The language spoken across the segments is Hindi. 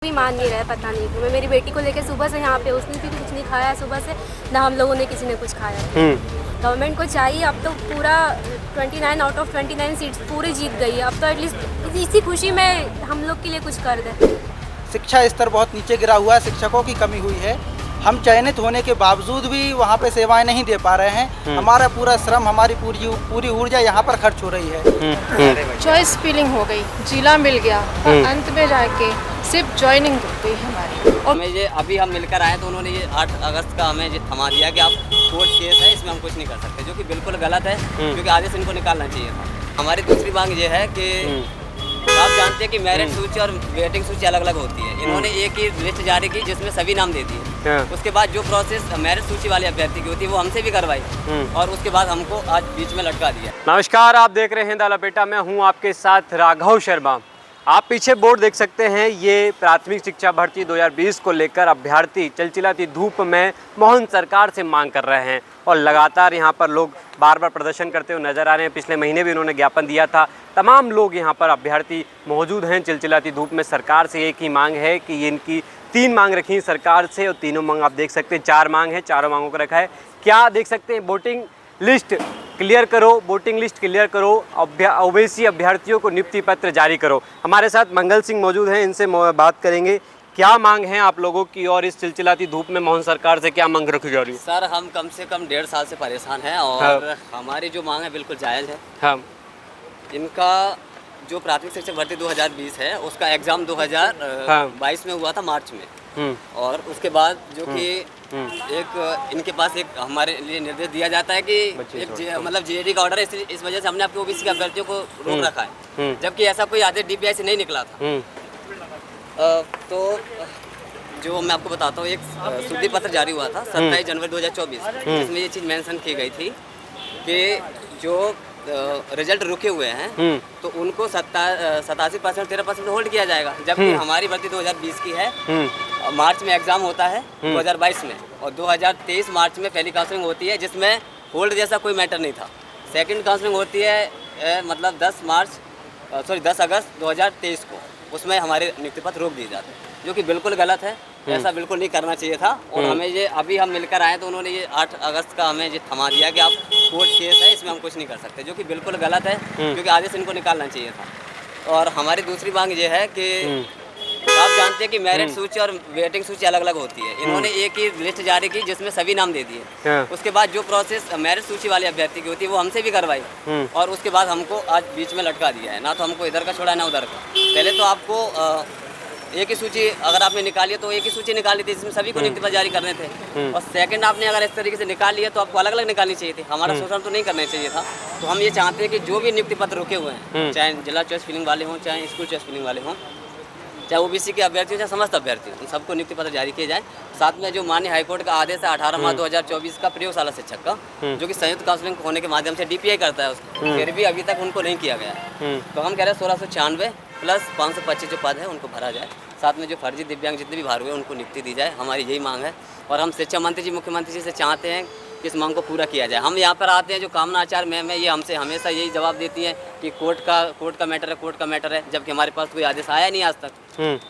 भी मान नहीं रहा है, पता नहीं क्यों। मैं मेरी बेटी को लेकर सुबह से यहाँ पे, उसने भी कुछ नहीं खाया सुबह से, ना हम लोगों ने किसी ने कुछ खाया। गवर्नमेंट को चाहिए, अब तो पूरा 29 आउट ऑफ 29 सीट्स पूरी जीत गई है। अब तो एटलीस्ट इसी खुशी में हम लोग के लिए कुछ कर दे। शिक्षा स्तर बहुत नीचे गिरा हुआ है, शिक्षकों की कमी हुई है। हम चयनित होने के बावजूद भी वहाँ पे सेवाएं नहीं दे पा रहे हैं। हमारा पूरा श्रम, हमारी पूरी ऊर्जा यहाँ पर खर्च हो रही है। चॉइस फिलिंग हो गई, जिला मिल गया और अंत में जाके सिर्फ ज्वाइनिंग हो गई हमारी। और हमें ये अभी हम मिलकर आए तो उन्होंने ये 8 अगस्त का हमें ये थमा दिया कि आप कोर्ट केस है, इसमें हम कुछ नहीं कर सकते, जो कि बिल्कुल गलत है, क्योंकि आदेश इनको निकालना चाहिए था। हमारी दूसरी मांग ये है कि आप जानते हैं कि मेरिट सूची और वेटिंग सूची अलग अलग होती है। इन्होंने एक ही लिस्ट जारी की जिसमें सभी नाम दे दिए। उसके बाद जो प्रोसेस मेरिट सूची वाले अभ्यर्थी की होती है वो हमसे भी करवाई और उसके बाद हमको आज बीच में लटका दिया। नमस्कार, आप देख रहे हैं द लपेटा। मैं हूं आपके साथ राघव शर्मा। आप पीछे बोर्ड देख सकते हैं, ये प्राथमिक शिक्षा भर्ती 2020 को लेकर अभ्यर्थी चिलचिलाती धूप में मोहन सरकार से मांग कर रहे हैं और लगातार यहाँ पर लोग बार बार प्रदर्शन करते हुए नजर आ रहे हैं। पिछले महीने भी उन्होंने ज्ञापन दिया था। तमाम लोग यहाँ पर अभ्यर्थी मौजूद हैं चिलचिलाती धूप में। सरकार से एक ही मांग है कि ये इनकी 3 मांग रखी है सरकार से, और तीनों मांग आप देख सकते हैं, 4 मांग है, चारों मांगों को रखा है। क्या देख सकते हैं, वोटिंग लिस्ट क्लियर करो, वोटिंग लिस्ट क्लियर करो, ओबीसी अभ्यर्थियों को नियुक्ति पत्र जारी करो। हमारे साथ मंगल सिंह मौजूद हैं, इनसे बात करेंगे। क्या मांग है आप लोगों की और इस चिलचिलाती धूप में मोहन सरकार से क्या मांग रखी जा रही है? सर, हम कम से कम 1.5 साल से परेशान हैं और हमारी जो मांग है बिल्कुल जायज़ है। हाँ। इनका जो प्राथमिक शिक्षक भर्ती 2020 है उसका एग्ज़ाम 2022 में हुआ था मार्च में, और उसके बाद जो कि एक इनके पास एक हमारे लिए निर्देश दिया जाता है कि एक मतलब जेडी का ऑर्डर है, इस वजह से हमने आपके ओबीसी के अभ्यर्थियों को रोक रखा है, जबकि ऐसा कोई आदेश डीपीआई से नहीं निकला था। तो जो मैं आपको बताता हूँ, एक शुद्धि पत्र जारी हुआ था 27 जनवरी 2024, जिसमें ये चीज़ मेंशन की गई थी कि जो रिजल्ट रुके हुए हैं तो उनको 87% 13% होल्ड किया जाएगा, जबकि हमारी भर्ती 2020 की है। मार्च में एग्ज़ाम होता है 2022 में, और 2023 मार्च में पहली काउंसलिंग होती है, जिसमें होल्ड जैसा कोई मैटर नहीं था। सेकंड काउंसलिंग होती है मतलब 10 अगस्त 2023 को, उसमें हमारे नियुक्ति पत्र रोक दिए जाते हैं, जो कि बिल्कुल गलत है। ऐसा बिल्कुल नहीं करना चाहिए था। और हमें ये अभी हम मिलकर आए तो उन्होंने ये 8 अगस्त का हमें ये थमा दिया कि आप कोर्ट केस है, इसमें हम कुछ नहीं कर सकते, जो कि बिल्कुल गलत है, क्योंकि आदेश इनको निकालना चाहिए था। और हमारी दूसरी मांग ये है कि आप जानते हैं कि मेरिट सूची और वेटिंग सूची अलग अलग होती है। इन्होंने एक ही लिस्ट जारी की जिसमें सभी नाम दे दिए। उसके बाद जो प्रोसेस मेरिट सूची वाले अभ्यर्थी की होती है वो हमसे भी करवाई और उसके बाद हमको आज बीच में लटका दिया है। ना तो हमको इधर का छोड़ा ना उधर का। पहले तो आपको एक ही सूची अगर आपने निकाली है तो एक ही सूची निकाली थी जिसमें सभी को नियुक्ति पत्र जारी करने थे, और सेकंड आपने अगर इस तरीके से निकाली है तो आपको अलग अलग निकालनी चाहिए थी। हमारा शोषण तो नहीं करना चाहिए था। तो हम ये चाहते हैं कि जो भी नियुक्ति पत्र रुके हुए हैं, चाहे जिला चॉइस फिलिंग वाले हों, चाहे स्कूल चॉइस फिलिंग वाले हों, चाहे ओबीसी के अभ्यर्थी हो, चाहे समस्त अभ्यर्थी, उन सबको नियुक्ति पत्र जारी किए जाए। साथ में जो माननीय हाईकोर्ट का आदेश है 18 मार्च 2024 का प्रयोगशाला शिक्षक का, जो कि संयुक्त काउंसलिंग होने के माध्यम से डीपीआई करता है उसको, फिर भी अभी तक उनको नहीं किया गया है। तो हम कह रहे हैं 1696 प्लस 525 जो पद है उनको भरा जाए। साथ में जो फर्जी दिव्यांग जितने भी बाहर हुए उनको नियुक्ति दी जाए। हमारी यही मांग है और हम शिक्षा मंत्री जी, मुख्यमंत्री जी से चाहते हैं कि इस मांग को पूरा किया जाए। हम यहाँ पर आते हैं, जो कामना आचार्य मैम है, ये हमसे हमेशा यही जवाब देती हैं कि कोर्ट का मैटर है, जबकि हमारे पास कोई आदेश आया नहीं आज तक।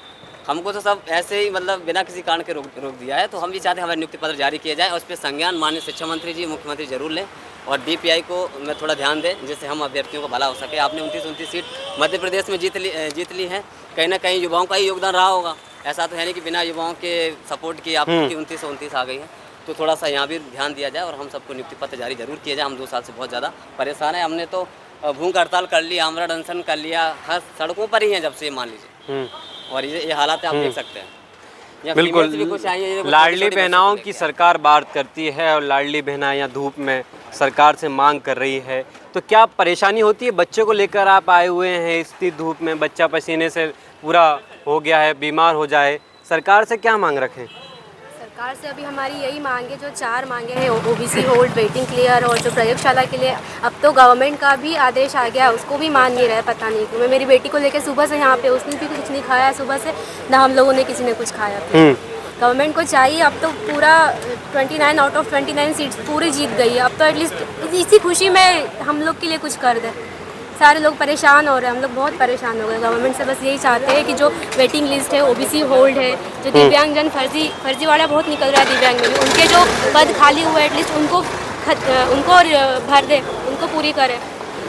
हमको तो सब ऐसे ही मतलब बिना किसी कारण के रोक दिया है। तो हम भी चाहते हैं हमारे नियुक्ति पत्र जारी किया जाए और उस पर संज्ञान माननीय शिक्षा मंत्री जी, मुख्यमंत्री जरूर लें और डीपीआई को में थोड़ा ध्यान दें, जिससे हम अभ्यर्थियों को भला हो सके। आपने 29 सीट मध्य प्रदेश में जीत ली है। कहीं ना कहीं युवाओं का ही योगदान रहा होगा। ऐसा तो है नहीं कि बिना युवाओं के सपोर्ट की आपकी 29 आ गई है। तो थोड़ा सा यहाँ भी ध्यान दिया जाए और हम सबको नियुक्ति पत्र जारी जरूर किया जाए। हम 2 साल से बहुत ज़्यादा परेशान है। हमने तो भूख हड़ताल कर लिया, आमरण अनशन कर लिया, हर सड़कों पर ही हैं जब से, मान लीजिए। और ये हालात आप देख सकते हैं। बिल्कुल, लाडली बहनाओं की सरकार बात करती है और लाडली बहना यहाँ धूप में सरकार से मांग कर रही है, तो क्या परेशानी होती है? बच्चे को लेकर आप आए हुए हैं इस धूप में, बच्चा पसीने से पूरा हो गया है, बीमार हो जाए, सरकार से क्या मांग रखें? सरकार से अभी हमारी यही मांगे, जो 4 मांगे हैं, ओबीसी होल्ड, वेटिंग क्लियर और जो प्रयोगशाला के लिए अब तो गवर्नमेंट का भी आदेश आ गया, उसको भी मान नहीं रहा है, पता नहीं क्यों। मैं मेरी बेटी को लेकर सुबह से यहाँ पे, उसने भी कुछ नहीं खाया सुबह से, ना हम लोगों ने किसी ने कुछ खाया। गवर्नमेंट को चाहिए, अब तो पूरा 29 आउट ऑफ 29 सीट्स पूरी जीत गई है। अब तो एटलीस्ट इसी खुशी में हम लोग के लिए कुछ कर दे। सारे लोग परेशान हो रहे हैं, हम लोग बहुत परेशान हो गए। गवर्नमेंट से बस यही चाहते हैं कि जो वेटिंग लिस्ट है, ओबीसी होल्ड है, जो दिव्यांगजन फर्जीवाड़ा बहुत निकल रहा है दिव्यांग में, उनके जो पद खाली हुए एटलीस्ट उनको भर दे, उनको पूरी करे,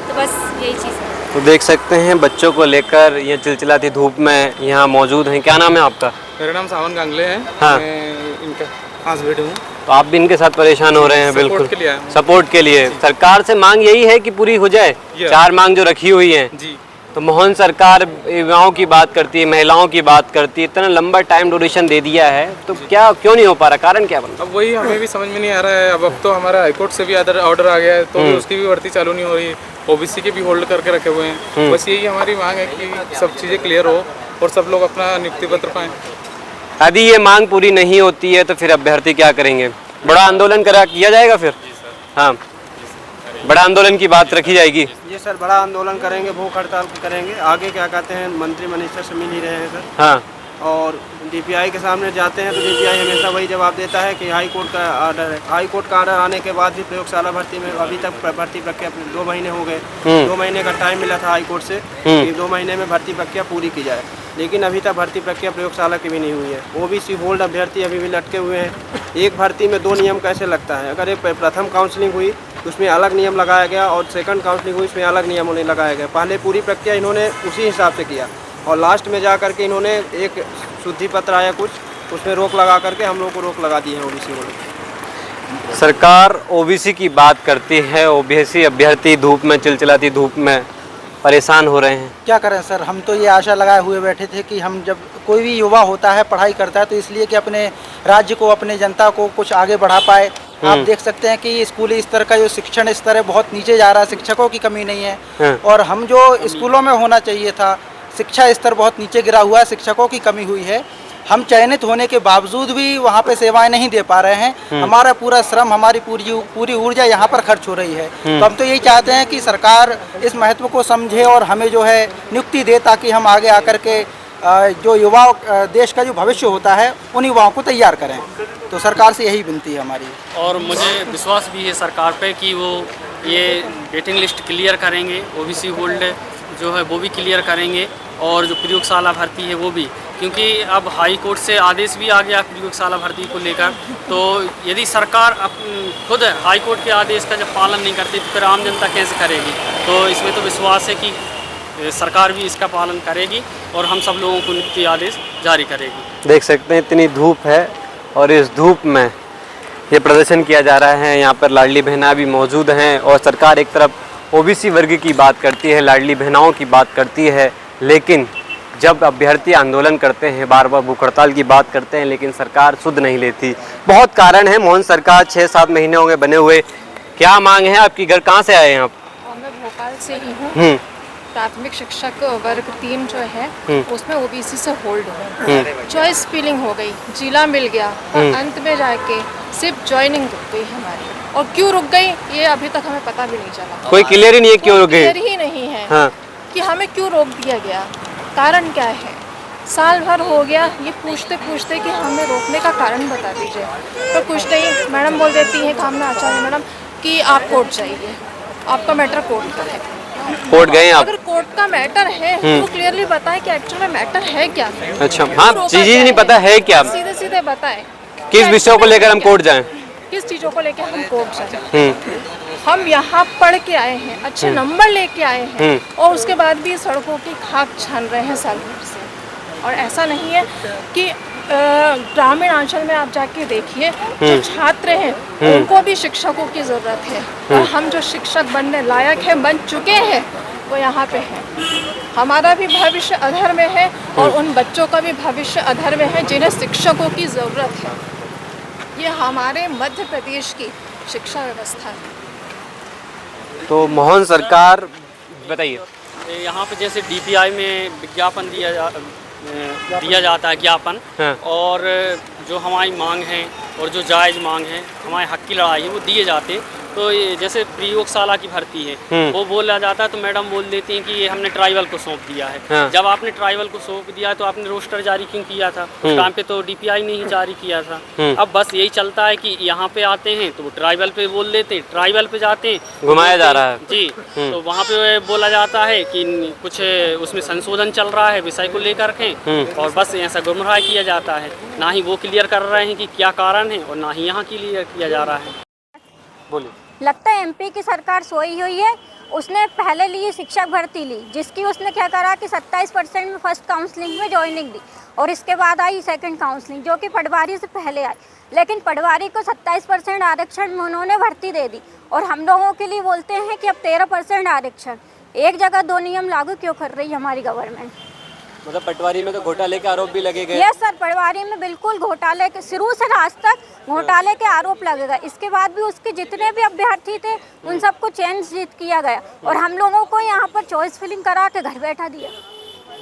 तो बस यही चीज़ है। तो देख सकते हैं बच्चों को लेकर ये चिलचिलाती धूप में यहाँ मौजूद हैं। क्या नाम है आपका? मेरा नाम सावन गांगले है। हाँ। मैं इनका खास बेटे हूँ। तो आप भी इनके साथ परेशान हो रहे हैं? बिल्कुल सपोर्ट के लिए आया हूँ। सपोर्ट के लिए सरकार से मांग यही है कि पूरी हो जाए, 4 मांग जो रखी हुई हैं। जी। तो मोहन सरकार युवाओं की बात करती है, महिलाओं की बात करती है, इतना लंबा टाइम ड्यूरेशन दे दिया है, तो क्या क्यों नहीं हो पा रहा? कारण क्या बन? अब वही हमें भी समझ में नहीं आ रहा है। अब तो हमारा हाईकोर्ट से भी ऑर्डर आ गया है, तो भी उसकी भी भर्ती चालू नहीं हो रही। ओबीसी के भी होल्ड करके रखे हुए हैं। बस यही हमारी मांग है कि सब चीज़ें क्लियर हो और सब लोग अपना नियुक्ति पत्र पाएँ। यदि ये मांग पूरी नहीं होती है तो फिर अभ्यर्थी क्या करेंगे? बड़ा आंदोलन किया जाएगा फिर? हाँ, बड़ा आंदोलन की बात रखी जाएगी। जी सर, बड़ा आंदोलन करेंगे, भूख हड़ताल करेंगे। आगे क्या कहते हैं, मंत्री मिनिस्टर से मिल ही रहे हैं सर। हाँ। और डीपीआई के सामने जाते हैं तो डीपीआई हमेशा वही जवाब देता है कि हाई कोर्ट का ऑर्डर है। हाई कोर्ट का ऑर्डर आने के बाद भी प्रयोगशाला भर्ती में अभी तक भर्ती प्रक्रिया 2 महीने हो गए। 2 महीने का टाइम मिला था हाई कोर्ट से कि 2 महीने में भर्ती प्रक्रिया पूरी की जाए, लेकिन अभी तक भर्ती प्रक्रिया प्रयोगशाला की भी नहीं हुई है। ओबीसी होल्ड अभ्यर्थी अभी भी लटके हुए हैं। एक भर्ती में 2 नियम कैसे लगता है? अगर एक प्रथम काउंसलिंग हुई उसमें अलग नियम लगाया गया और सेकंड काउंसलिंग हुई उसमें अलग नियम उन्हें लगाया गया। पहले पूरी प्रक्रिया इन्होंने उसी हिसाब से किया और लास्ट में जा करके इन्होंने एक शुद्धि पत्र आया कुछ, उसमें रोक लगा करके हम लोग को रोक लगा दी है ओबीसी वालों। सरकार ओबीसी की बात करती है, ओबीसी अभ्यर्थी धूप में, चिलचिलाती धूप में परेशान हो रहे हैं। क्या करें सर, हम तो ये आशा लगाए हुए बैठे थे कि हम जब कोई भी युवा होता है, पढ़ाई करता है, तो इसलिए कि अपने राज्य को, अपने जनता को कुछ आगे बढ़ा पाए। आप देख सकते हैं कि स्कूली स्तर का जो शिक्षण स्तर है बहुत नीचे जा रहा है, शिक्षकों की कमी नहीं है। और हम जो स्कूलों में होना चाहिए था, शिक्षा स्तर बहुत नीचे गिरा हुआ है, शिक्षकों की कमी हुई है। हम चयनित होने के बावजूद भी वहाँ पे सेवाएं नहीं दे पा रहे हैं। हमारा पूरा श्रम, हमारी पूरी ऊर्जा यहाँ पर खर्च हो रही है। तो हम तो यही चाहते हैं कि सरकार इस महत्व को समझे और हमें जो है नियुक्ति दे, ताकि हम आगे आकर के जो युवा देश का जो भविष्य होता है उन युवाओं को तैयार करें। तो सरकार से यही विनती है हमारी। और मुझे विश्वास भी है सरकार पे कि वो ये वेटिंग लिस्ट क्लियर करेंगे, ओबीसी होल्ड जो है वो भी क्लियर करेंगे, और जो प्रयोगशाला भर्ती है वो भी, क्योंकि अब हाई कोर्ट से आदेश भी आ गया प्रयोगशाला भर्ती को लेकर। तो यदि सरकार खुद हाई कोर्ट के आदेश का जब पालन नहीं करती तो फिर आम जनता कैसे करेगी? तो इसमें तो विश्वास है कि सरकार भी इसका पालन करेगी और हम सब लोगों को नियुक्ति आदेश जारी करेगी। देख सकते हैं इतनी धूप है और इस धूप में ये प्रदर्शन किया जा रहा है। यहाँ पर लाडली बहना भी मौजूद हैं और सरकार एक तरफ ओबीसी वर्ग की बात करती है, लाडली बहनाओं की बात करती है, लेकिन जब अभ्यर्थी आंदोलन करते हैं, बार बार भूख हड़ताल की बात करते हैं, लेकिन सरकार सुध नहीं लेती। बहुत कारण है। मोहन सरकार 6-7 महीने हो गए बने हुए। क्या मांग है आपकी? घर कहाँ से आए हैं आप? मैं भोपाल से ही हूँ। प्राथमिक शिक्षक वर्ग 3 जो है उसमें ओबीसी से होल्ड हूँ। चॉइस फिलिंग हो गई, जिला मिल गया, और अंत में जाके सिर्फ ज्वाइनिंग रुक गई हमारी। और क्यों रुक गई ये अभी तक हमें पता भी नहीं चला। कोई क्लियर ही नहीं है क्यों रुक गई। क्लियर ही नहीं है हाँ। कि हमें क्यों रोक दिया गया, कारण क्या है। साल भर हो गया ये पूछते पूछते कि हमें रोकने का कारण बता दीजिए, तो कुछ नहीं। मैडम बोल देती हैं, कामना आचार्य मैडम, कि आप कोर्ट जाइए, आपका मैटर कोर्ट का है। कोर्ट गए आप? अगर कोर्ट का मैटर है तो क्लियरली बताएं कि एक्चुअल में मैटर है क्या। अच्छा, हाँ, चीज़ नहीं पता है क्या, सीधे सीधे बताएं किस विषयों को लेकर हम कोर्ट जाएं, किस चीज़ों को लेकर हम कोर्ट जाएं। हम यहाँ पढ़ के आए हैं, अच्छे नंबर लेके आए हैं, और उसके बाद भी सड़कों की खाक छान रहे हैं साल भर से। और ऐसा नहीं है कि ग्रामीण अंचल में आप जाके देखिए, जो छात्र हैं उनको भी शिक्षकों की ज़रूरत है, और हम जो शिक्षक बनने लायक हैं, बन चुके हैं, वो यहाँ पे हैं। हमारा भी भविष्य अधर में है और उन बच्चों का भी भविष्य अधर में है जिन्हें शिक्षकों की ज़रूरत है। ये हमारे मध्य प्रदेश की शिक्षा व्यवस्था है। तो मोहन सरकार बताइए। यहाँ पे जैसे डीपीआई में विज्ञापन दिया जाता है, ज्ञापन, हाँ। और जो हमारी मांग है और जो जायज़ मांग है, हमारे हक की लड़ाई है, वो दिए जाते हैं। तो ये जैसे प्रयोगशाला की भर्ती है वो बोला जाता है तो मैडम बोल देती हैं कि ये हमने ट्राइबल को सौंप दिया है। हाँ। जब आपने ट्राइबल को सौंप दिया तो आपने रोस्टर जारी क्यों किया था? उस टाइम पे तो डीपीआई ने ही जारी किया था। अब बस यही चलता है कि यहाँ पे आते हैं तो वो ट्राइबल पे बोल देते हैं, ट्राइबल पे जाते हैं घुमाया जा रहा है जी। तो वहाँ पे बोला जाता है कि कुछ उसमें संशोधन चल रहा है विषय को लेकर के, और बस ऐसा गुमराह किया जाता है। ना ही वो क्लियर कर रहे हैं कि क्या कारण है और ना ही यहाँ क्लियर किया जा रहा है। बोलिए। लगता है एमपी की सरकार सोई हुई है। उसने पहले ली शिक्षक भर्ती ली, जिसकी उसने क्या करा कि 27% में फर्स्ट काउंसलिंग में ज्वाइनिंग दी, और इसके बाद आई सेकंड काउंसलिंग जो कि पटवारी से पहले आई। लेकिन पटवारी को 27% आरक्षण में उन्होंने भर्ती दे दी, और हम लोगों के लिए बोलते हैं कि अब 13% आरक्षण। एक जगह दो नियम लागू क्यों कर रही है हमारी गवर्नमेंट? मतलब पटवारी में तो घोटाले के आरोप भी लगे गए। यस सर, पटवारी में बिल्कुल घोटाले के शुरू से आज तक घोटाले के आरोप लगेगा। इसके बाद भी उसके जितने भी अभ्यर्थी थे उन सबको चेंज किया गया, और हम लोगों को यहाँ पर चॉइस फिलिंग करा के घर बैठा दिया।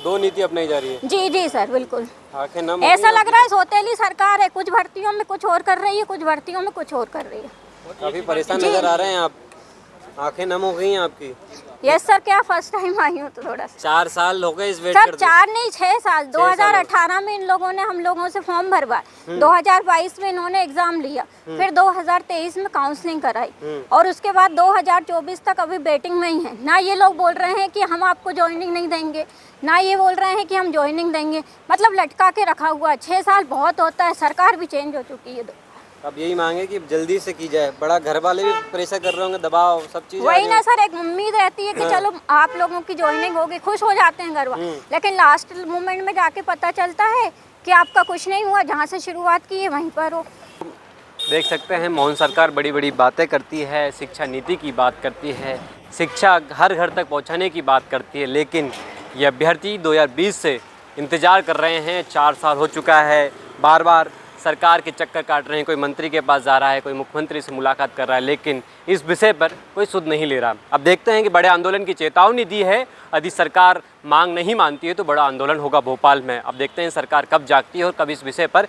दो नीति अपनाई जा रही है। जी जी सर, बिल्कुल आंखें नम ऐसा लग रहा है सौतेली सरकार है। कुछ भर्तियों में कुछ और कर रही है, कुछ भर्तियों में कुछ और कर रही है। काफी परेशान नजर आ रहे हैं आप, आंखें नम हो गई हैं आपकी। यस सर, क्या फर्स्ट टाइम आई हूँ तो थोड़ा सा 4 साल हो गए इस वेट सर, करते। 4 नहीं 6 साल। 2018 में इन लोगों ने हम लोगों से फॉर्म भरवाया, 2022 में इन्होंने एग्जाम लिया, फिर 2023 में काउंसलिंग कराई, और उसके बाद 2024 तक अभी वेटिंग में ही है। ना ये लोग बोल रहे हैं कि हम आपको ज्वाइनिंग नहीं देंगे, ना ये बोल रहे हैं कि हम ज्वाइनिंग देंगे। मतलब लटका के रखा हुआ है। 6 साल बहुत होता है। सरकार भी चेंज हो चुकी है। अब यही मांगे कि जल्दी से की जाए। बड़ा घर वाले भी प्रेशर कर रहे होंगे, दबाव सब चीज़। वही ना सर, एक उम्मीद रहती है कि चलो आप लोगों की ज्वाइनिंग होगी, खुश हो जाते हैं घर वाले, लेकिन लास्ट मोमेंट में जाके पता चलता है कि आपका कुछ नहीं हुआ, जहाँ से शुरुआत की है वहीं पर हो। देख सकते हैं मोहन सरकार बड़ी बड़ी बातें करती है, शिक्षा नीति की बात करती है, शिक्षा हर घर तक पहुंचाने की बात करती है, लेकिन ये अभ्यर्थी 2020 से इंतज़ार कर रहे हैं। 4 साल हो चुका है, बार बार सरकार के चक्कर काट रहे हैं। कोई मंत्री के पास जा रहा है, कोई मुख्यमंत्री से मुलाकात कर रहा है, लेकिन इस विषय पर कोई सुध नहीं ले रहा। अब देखते हैं कि बड़े आंदोलन की चेतावनी दी है। यदि सरकार मांग नहीं मानती है तो बड़ा आंदोलन होगा भोपाल में। अब देखते हैं सरकार कब जागती है और कब इस विषय पर